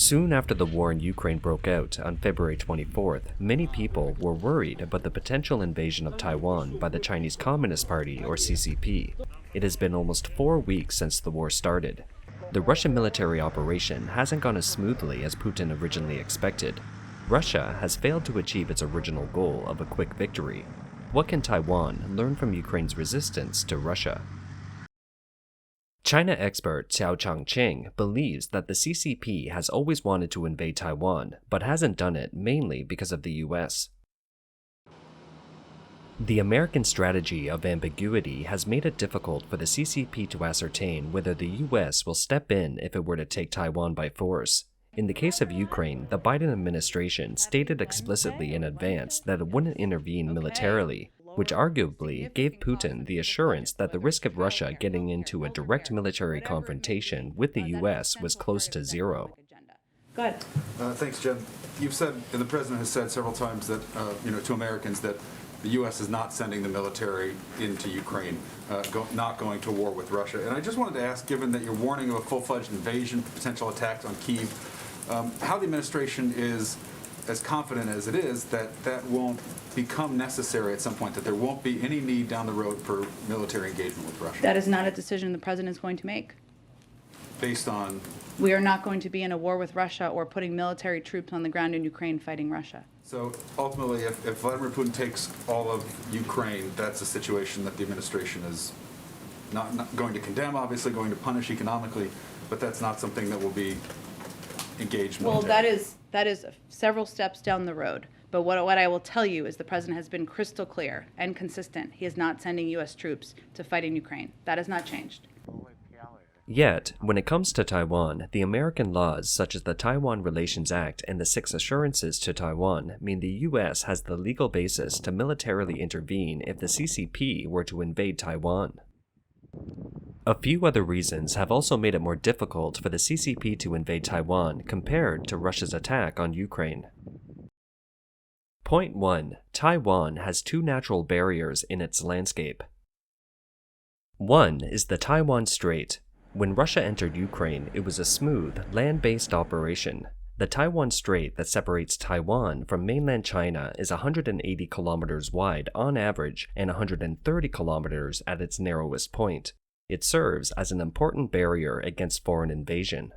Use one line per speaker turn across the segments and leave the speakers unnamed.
Soon after the war in Ukraine broke out on February 24th, many people were worried about the potential invasion of Taiwan by the Chinese Communist Party, or CCP. It has been almost 4 weeks since the war started. The Russian military operation hasn't gone as smoothly as Putin originally expected. Russia has failed to achieve its original goal of a quick victory. What can Taiwan learn from Ukraine's resistance to Russia? China expert Xiao Changqing believes that the CCP has always wanted to invade Taiwan, but hasn't done it mainly because of the US. The American strategy of ambiguity has made it difficult for the CCP to ascertain whether the US will step in if it were to take Taiwan by force. In the case of Ukraine, the Biden administration stated explicitly in advance that it wouldn't intervene militarily, which arguably gave Putin the assurance that the risk of Russia getting into a direct military confrontation with the US was close to zero.
Go ahead.
Thanks, Jen. You've said, and the president has said several times that, to Americans that the U.S. is not sending the military into Ukraine, not going to war with Russia. And I just wanted to ask, given that you're warning of a full-fledged invasion, potential attacks on Kyiv, how the administration is as confident as it is that that won't become necessary at some point, that there won't be any need down the road for military engagement with Russia?
That is not a decision the president is going to make.
Based on?
We are not going to be in a war with Russia or putting military troops on the ground in Ukraine fighting Russia.
So ultimately, if Vladimir Putin takes all of Ukraine, that's a situation that the administration is not going to condemn, obviously going to punish economically, but that's not something that will be engaged militarily.
Well, that is several steps down the road. But what I will tell you is the president has been crystal clear and consistent. He is not sending U.S. troops to fight in Ukraine. That has not changed.
Yet, when it comes to Taiwan, the American laws such as the Taiwan Relations Act and the Six Assurances to Taiwan mean the U.S. has the legal basis to militarily intervene if the CCP were to invade Taiwan. A few other reasons have also made it more difficult for the CCP to invade Taiwan compared to Russia's attack on Ukraine. Point 1. Taiwan has two natural barriers in its landscape. One is the Taiwan Strait. When Russia entered Ukraine, it was a smooth, land-based operation. The Taiwan Strait that separates Taiwan from mainland China is 180 kilometers wide on average and 130 kilometers at its narrowest point. It serves as an important barrier against foreign invasion.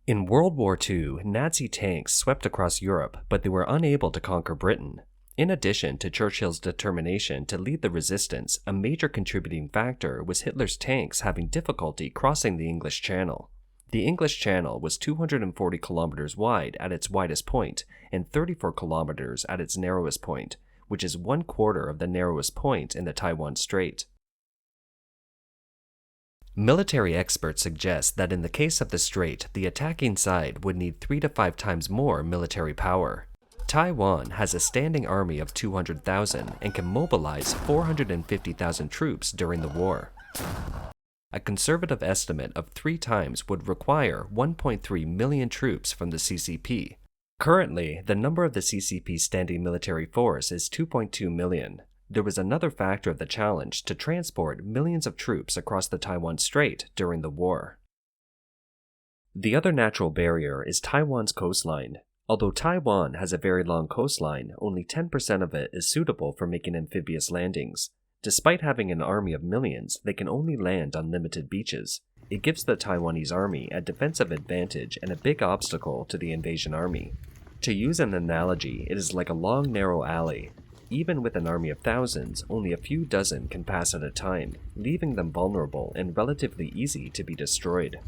In World War II, Nazi tanks swept across Europe, but they were unable to conquer Britain. In addition to Churchill's determination to lead the resistance, a major contributing factor was Hitler's tanks having difficulty crossing the English Channel. The English Channel was 240 kilometers wide at its widest point and 34 kilometers at its narrowest point, which is 1/4 of the narrowest point in the Taiwan Strait. Military experts suggest that in the case of the strait, the attacking side would need 3 to 5 times more military power. Taiwan has a standing army of 200,000 and can mobilize 450,000 troops during the war. A conservative estimate of 3 times would require 1.3 million troops from the CCP. Currently, the number of the CCP's standing military force is 2.2 million. There was another factor of the challenge to transport millions of troops across the Taiwan Strait during the war. The other natural barrier is Taiwan's coastline. Although Taiwan has a very long coastline, only 10% of it is suitable for making amphibious landings. Despite having an army of millions, they can only land on limited beaches. It gives the Taiwanese army a defensive advantage and a big obstacle to the invasion army. To use an analogy, it is like a long, narrow alley. Even with an army of thousands, only a few dozen can pass at a time, leaving them vulnerable and relatively easy to be destroyed.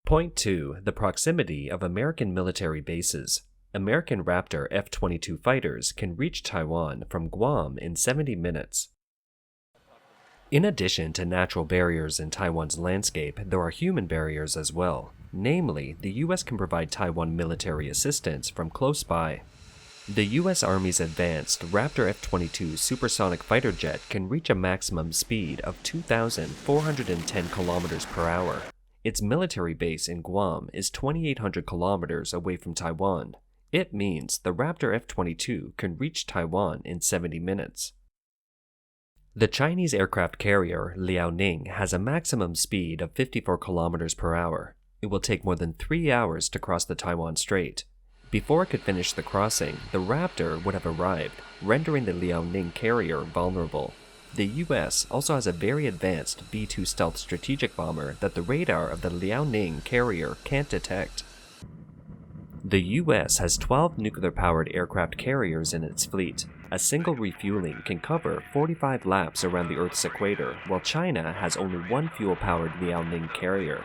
Point 2. The proximity of American military bases. American Raptor F-22 fighters can reach Taiwan from Guam in 70 minutes. In addition to natural barriers in Taiwan's landscape, there are human barriers as well. Namely, the US can provide Taiwan military assistance from close by. The US Army's advanced Raptor F-22 supersonic fighter jet can reach a maximum speed of 2,410 kilometers per hour. Its military base in Guam is 2,800 kilometers away from Taiwan. It means the Raptor F-22 can reach Taiwan in 70 minutes. The Chinese aircraft carrier Liaoning has a maximum speed of 54 kilometers per hour. It will take more than 3 hours to cross the Taiwan Strait. Before it could finish the crossing, the Raptor would have arrived, rendering the Liaoning carrier vulnerable. The US also has a very advanced B-2 stealth strategic bomber that the radar of the Liaoning carrier can't detect. The US has 12 nuclear-powered aircraft carriers in its fleet. A single refueling can cover 45 laps around the Earth's equator, while China has only one fuel-powered Liaoning carrier.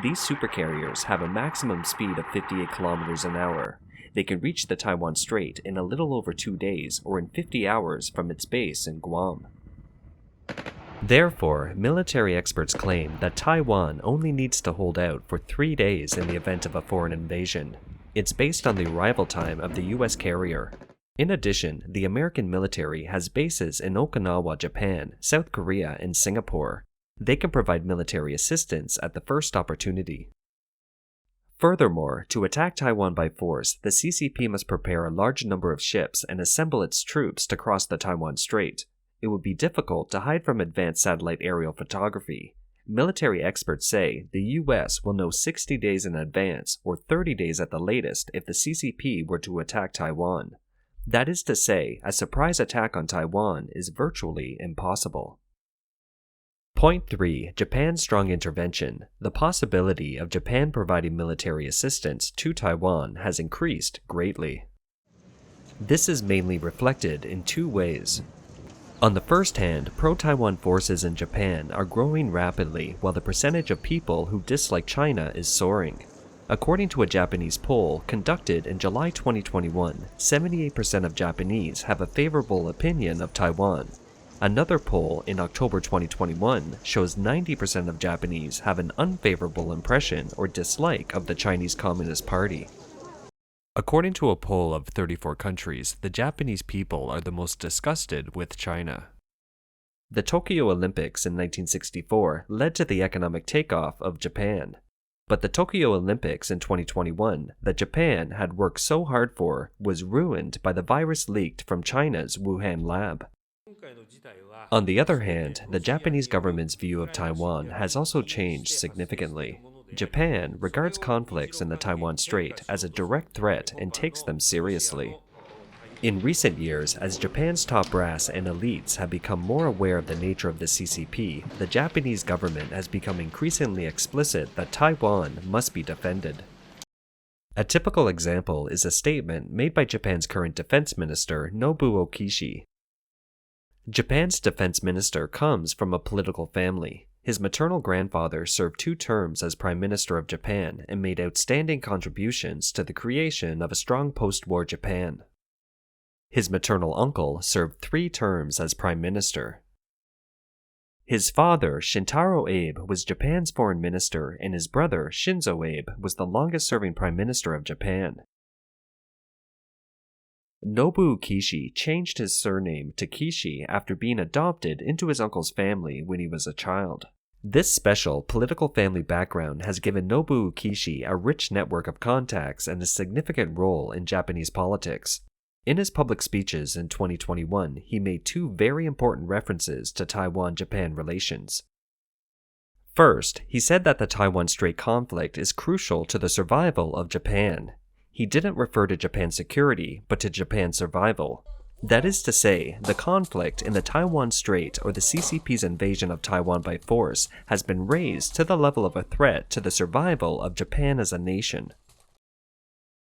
These supercarriers have a maximum speed of 58 kilometers an hour. They can reach the Taiwan Strait in a little over 2 days or in 50 hours from its base in Guam. Therefore, military experts claim that Taiwan only needs to hold out for 3 days in the event of a foreign invasion. It's based on the arrival time of the US carrier. In addition, the American military has bases in Okinawa, Japan, South Korea, and Singapore. They can provide military assistance at the first opportunity. Furthermore, to attack Taiwan by force, the CCP must prepare a large number of ships and assemble its troops to cross the Taiwan Strait. It would be difficult to hide from advanced satellite aerial photography. Military experts say the US will know 60 days in advance, or 30 days at the latest, if the CCP were to attack Taiwan. That is to say, a surprise attack on Taiwan is virtually impossible. Point 3. Japan's strong intervention. The possibility of Japan providing military assistance to Taiwan has increased greatly. This is mainly reflected in 2 ways. On the first hand, pro-Taiwan forces in Japan are growing rapidly, while the percentage of people who dislike China is soaring. According to a Japanese poll conducted in July 2021, 78% of Japanese have a favorable opinion of Taiwan. Another poll in October 2021 shows 90% of Japanese have an unfavorable impression or dislike of the Chinese Communist Party. According to a poll of 34 countries, the Japanese people are the most disgusted with China. The Tokyo Olympics in 1964 led to the economic takeoff of Japan. But the Tokyo Olympics in 2021 that Japan had worked so hard for was ruined by the virus leaked from China's Wuhan lab. On the other hand, the Japanese government's view of Taiwan has also changed significantly. Japan regards conflicts in the Taiwan Strait as a direct threat and takes them seriously. In recent years, as Japan's top brass and elites have become more aware of the nature of the CCP, the Japanese government has become increasingly explicit that Taiwan must be defended. A typical example is a statement made by Japan's current defense minister, Nobuo Kishi. Japan's defense minister comes from a political family. His maternal grandfather served 2 terms as Prime Minister of Japan and made outstanding contributions to the creation of a strong post-war Japan. His maternal uncle served 3 terms as Prime Minister. His father, Shintaro Abe, was Japan's foreign minister, and his brother, Shinzo Abe, was the longest-serving Prime Minister of Japan. Nobuo Kishi changed his surname to Kishi after being adopted into his uncle's family when he was a child. This special political family background has given Nobuo Kishi a rich network of contacts and a significant role in Japanese politics. In his public speeches in 2021, he made 2 very important references to Taiwan-Japan relations. First, he said that the Taiwan Strait conflict is crucial to the survival of Japan. He didn't refer to Japan's security, but to Japan's survival. That is to say, the conflict in the Taiwan Strait or the CCP's invasion of Taiwan by force has been raised to the level of a threat to the survival of Japan as a nation.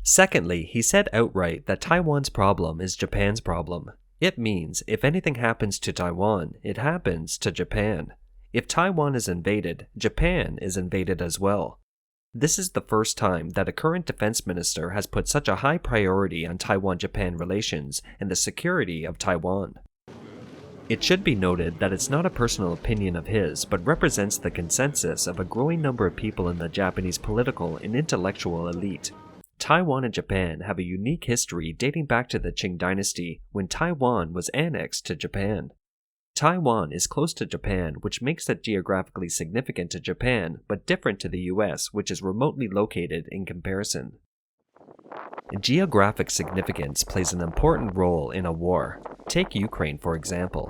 Secondly, he said outright that Taiwan's problem is Japan's problem. It means if anything happens to Taiwan, it happens to Japan. If Taiwan is invaded, Japan is invaded as well. This is the first time that a current defense minister has put such a high priority on Taiwan-Japan relations and the security of Taiwan. It should be noted that it's not a personal opinion of his, but represents the consensus of a growing number of people in the Japanese political and intellectual elite. Taiwan and Japan have a unique history dating back to the Qing dynasty, when Taiwan was annexed to Japan. Taiwan is close to Japan, which makes it geographically significant to Japan, but different to the US, which is remotely located in comparison. Geographic significance plays an important role in a war. Take Ukraine, for example.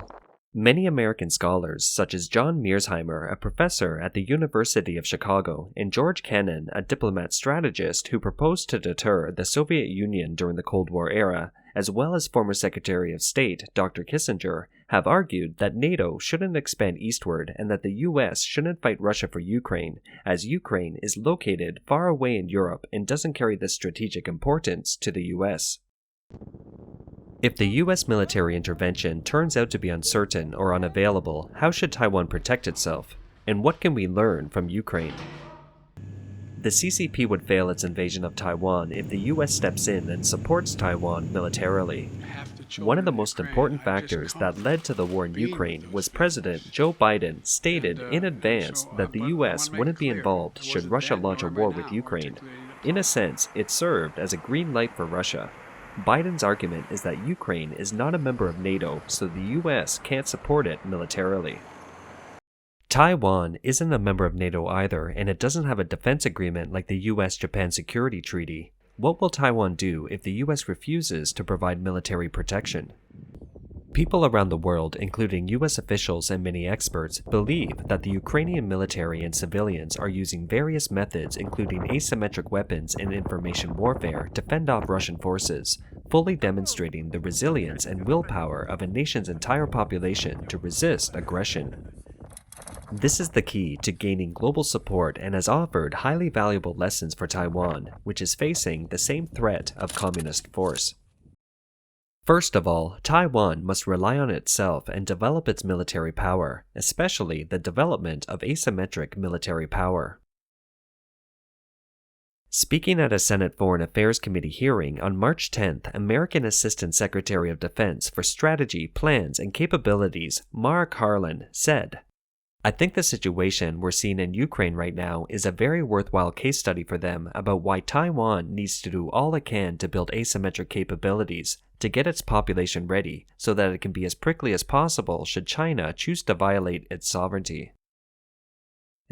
Many American scholars, such as John Mearsheimer, a professor at the University of Chicago, and George Kennan, a diplomat strategist who proposed to deter the Soviet Union during the Cold War era, as well as former Secretary of State Dr. Kissinger, have argued that NATO shouldn't expand eastward and that the US shouldn't fight Russia for Ukraine, as Ukraine is located far away in Europe and doesn't carry the strategic importance to the US. If the US military intervention turns out to be uncertain or unavailable, how should Taiwan protect itself? And what can we learn from Ukraine? The CCP would fail its invasion of Taiwan if the US steps in and supports Taiwan militarily. One of the most important factors that led to the war in Ukraine was President Joe Biden stated in advance that the US wouldn't be involved should Russia launch a war with Ukraine. In a sense, it served as a green light for Russia. Biden's argument is that Ukraine is not a member of NATO, so the US can't support it militarily. Taiwan isn't a member of NATO either, and it doesn't have a defense agreement like the US-Japan Security Treaty. What will Taiwan do if the US refuses to provide military protection? People around the world, including US officials and many experts, believe that the Ukrainian military and civilians are using various methods including asymmetric weapons and information warfare to fend off Russian forces, fully demonstrating the resilience and willpower of a nation's entire population to resist aggression. This is the key to gaining global support and has offered highly valuable lessons for Taiwan, which is facing the same threat of communist force. First of all, Taiwan must rely on itself and develop its military power, especially the development of asymmetric military power. Speaking at a Senate Foreign Affairs Committee hearing on March 10th, American Assistant Secretary of Defense for Strategy, Plans, and Capabilities, Mark Harlan, said, "I think the situation we're seeing in Ukraine right now is a very worthwhile case study for them about why Taiwan needs to do all it can to build asymmetric capabilities to get its population ready so that it can be as prickly as possible should China choose to violate its sovereignty."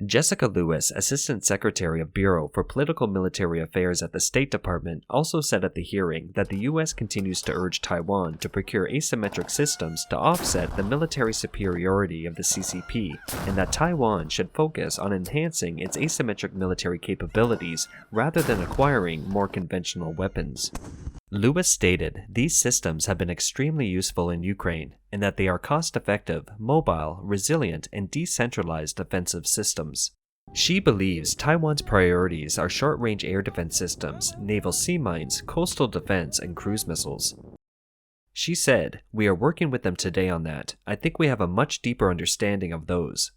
Jessica Lewis, Assistant Secretary of Bureau for Political Military Affairs at the State Department, also said at the hearing that the U.S. continues to urge Taiwan to procure asymmetric systems to offset the military superiority of the CCP, and that Taiwan should focus on enhancing its asymmetric military capabilities rather than acquiring more conventional weapons. Lewis stated these systems have been extremely useful in Ukraine, and that they are cost-effective, mobile, resilient, and decentralized defensive systems. She believes Taiwan's priorities are short-range air defense systems, naval sea mines, coastal defense, and cruise missiles. She said, "We are working with them today on that. I think we have a much deeper understanding of those."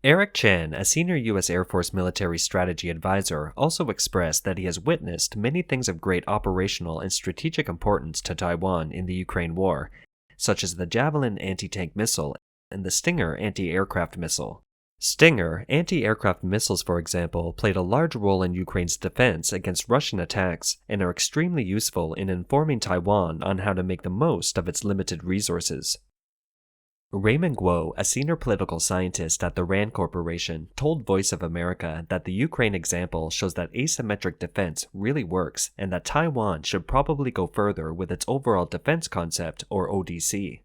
Eric Chan, a senior U.S. Air Force military strategy advisor, also expressed that he has witnessed many things of great operational and strategic importance to Taiwan in the Ukraine war, such as the Javelin anti-tank missile and the Stinger anti-aircraft missile. Stinger anti-aircraft missiles, for example, played a large role in Ukraine's defense against Russian attacks and are extremely useful in informing Taiwan on how to make the most of its limited resources. Raymond Guo, a senior political scientist at the RAND Corporation, told Voice of America that the Ukraine example shows that asymmetric defense really works and that Taiwan should probably go further with its overall defense concept, or ODC.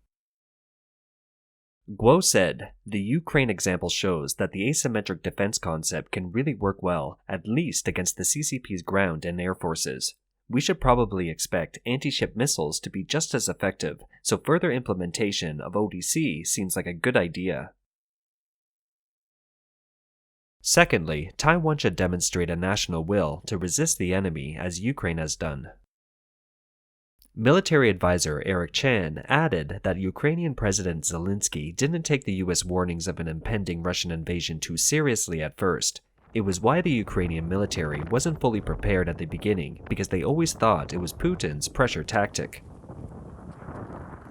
Guo said, "The Ukraine example shows that the asymmetric defense concept can really work well, at least against the CCP's ground and air forces. We should probably expect anti-ship missiles to be just as effective, so further implementation of ODC seems like a good idea." Secondly, Taiwan should demonstrate a national will to resist the enemy as Ukraine has done. Military advisor Eric Chan added that Ukrainian President Zelensky didn't take the U.S. warnings of an impending Russian invasion too seriously at first. It was why the Ukrainian military wasn't fully prepared at the beginning because they always thought it was Putin's pressure tactic.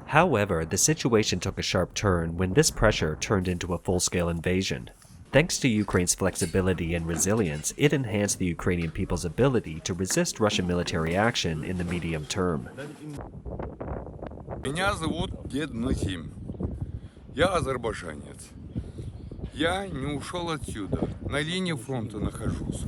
However, the situation took a sharp turn when this pressure turned into a full-scale invasion. Thanks to Ukraine's flexibility and resilience, it enhanced the Ukrainian people's ability to resist Russian military action in the medium term.
Меня зовут Дед Назим. Я азербайджанец. Я не ушел отсюда. На линии фронта нахожусь.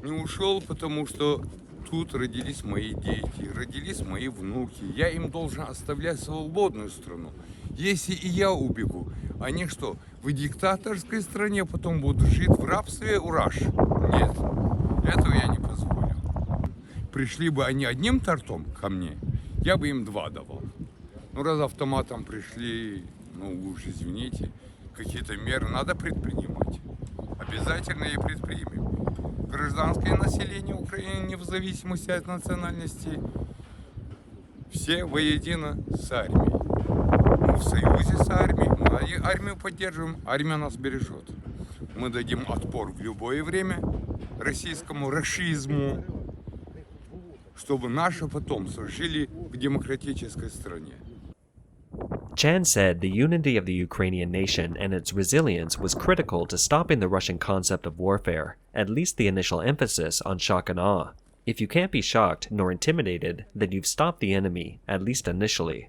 Не ушел, потому что тут родились мои дети, родились мои внуки. Я им должен оставлять свободную страну. Если и я убегу, они что, в диктаторской стране потом будут жить в рабстве у Раш? Нет, этого я не позволю. Пришли бы они одним тортом ко мне, я бы им 2 давал. Ну, раз автоматом пришли, ну, уж извините, какие-то меры надо предпринимать. Обязательно и предпримем. Гражданское население Украины, не в зависимости от национальности, все воедино с армией. Мы в союзе с армией, мы армию поддерживаем, армия нас бережет. Мы дадим отпор в любое время российскому рашизму, чтобы наши потомства жили в демократической стране.
Chan said the unity of the Ukrainian nation and its resilience was critical to stopping the Russian concept of warfare, at least the initial emphasis on shock and awe. If you can't be shocked nor intimidated, then you've stopped the enemy, at least initially.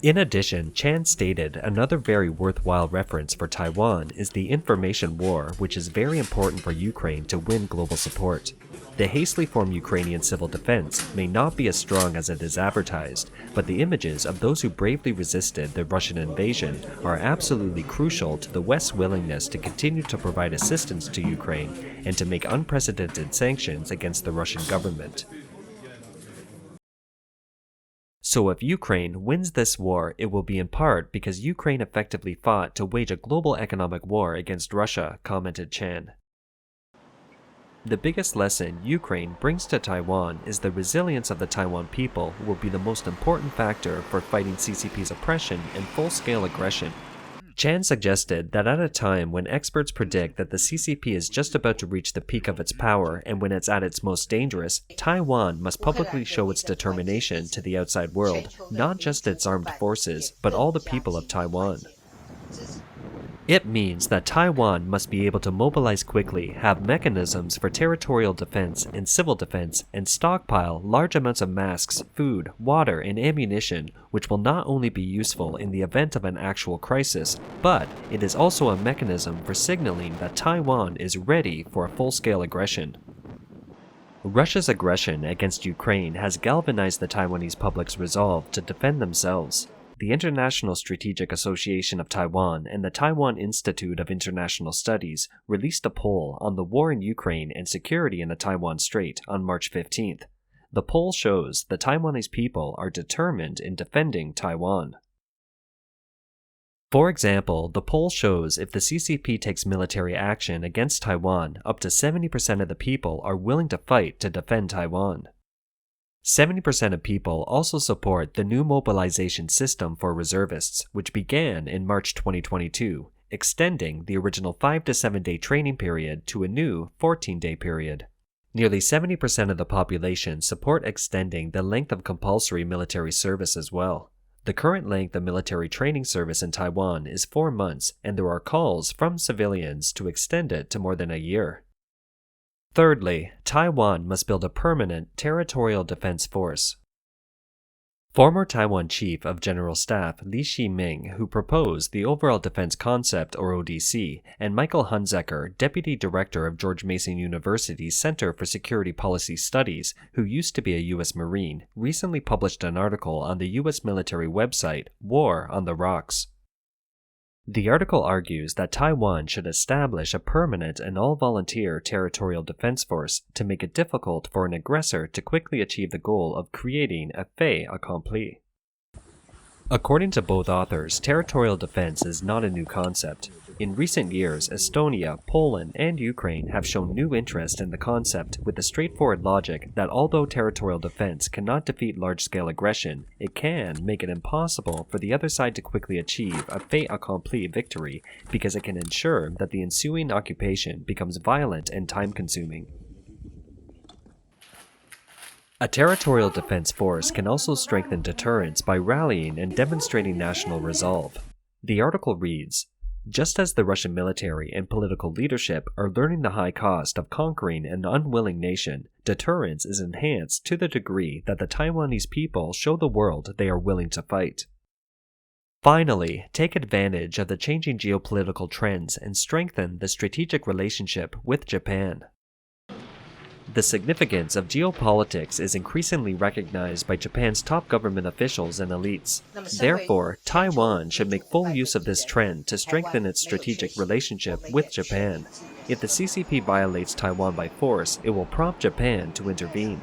In addition, Chan stated another very worthwhile reference for Taiwan is the information war, which is very important for Ukraine to win global support. The hastily formed Ukrainian civil defense may not be as strong as it is advertised, but the images of those who bravely resisted the Russian invasion are absolutely crucial to the West's willingness to continue to provide assistance to Ukraine and to make unprecedented sanctions against the Russian government. So if Ukraine wins this war, it will be in part because Ukraine effectively fought to wage a global economic war against Russia, commented Chan. The biggest lesson Ukraine brings to Taiwan is the resilience of the Taiwan people will be the most important factor for fighting CCP's oppression and full-scale aggression. Chan suggested that at a time when experts predict that the CCP is just about to reach the peak of its power and when it's at its most dangerous, Taiwan must publicly show its determination to the outside world, not just its armed forces, but all the people of Taiwan. It means that Taiwan must be able to mobilize quickly, have mechanisms for territorial defense and civil defense, and stockpile large amounts of masks, food, water, and ammunition, which will not only be useful in the event of an actual crisis, but it is also a mechanism for signaling that Taiwan is ready for a full-scale aggression. Russia's aggression against Ukraine has galvanized the Taiwanese public's resolve to defend themselves. The International Strategic Association of Taiwan and the Taiwan Institute of International Studies released a poll on the war in Ukraine and security in the Taiwan Strait on March 15th. The poll shows the Taiwanese people are determined in defending Taiwan. For example, the poll shows if the CCP takes military action against Taiwan, up to 70% of the people are willing to fight to defend Taiwan. 70% of people also support the new mobilization system for reservists, which began in March 2022, extending the original 5 to 7 day training period to a new 14-day period. Nearly 70% of the population support extending the length of compulsory military service as well. The current length of military training service in Taiwan is 4 months, and there are calls from civilians to extend it to more than a year. Thirdly, Taiwan must build a permanent territorial defense force. Former Taiwan Chief of General Staff Li Shiming, who proposed the Overall Defense Concept or ODC, and Michael Hunzeker, Deputy Director of George Mason University's Center for Security Policy Studies, who used to be a U.S. Marine, recently published an article on the U.S. military website War on the Rocks. The article argues that Taiwan should establish a permanent and all-volunteer territorial defense force to make it difficult for an aggressor to quickly achieve the goal of creating a fait accompli. According to both authors, territorial defense is not a new concept. In recent years, Estonia, Poland, and Ukraine have shown new interest in the concept with the straightforward logic that although territorial defense cannot defeat large-scale aggression, it can make it impossible for the other side to quickly achieve a fait accompli victory because it can ensure that the ensuing occupation becomes violent and time-consuming. A territorial defense force can also strengthen deterrence by rallying and demonstrating national resolve. The article reads, "Just as the Russian military and political leadership are learning the high cost of conquering an unwilling nation, deterrence is enhanced to the degree that the Taiwanese people show the world they are willing to fight." Finally, take advantage of the changing geopolitical trends and strengthen the strategic relationship with Japan. The significance of geopolitics is increasingly recognized by Japan's top government officials and elites. Therefore, Taiwan should make full use of this trend to strengthen its strategic relationship with Japan. If the CCP violates Taiwan by force, it will prompt Japan to intervene.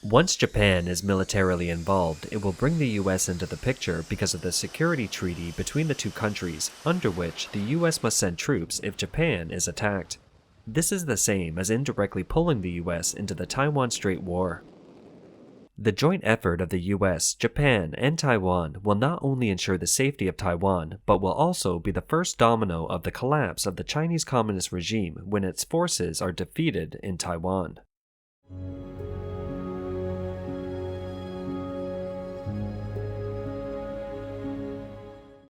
Once Japan is militarily involved, it will bring the US into the picture because of the security treaty between the two countries, under which the US must send troops if Japan is attacked. This is the same as indirectly pulling the US into the Taiwan Strait War. The joint effort of the US, Japan, and Taiwan will not only ensure the safety of Taiwan, but will also be the first domino of the collapse of the Chinese Communist regime when its forces are defeated in Taiwan.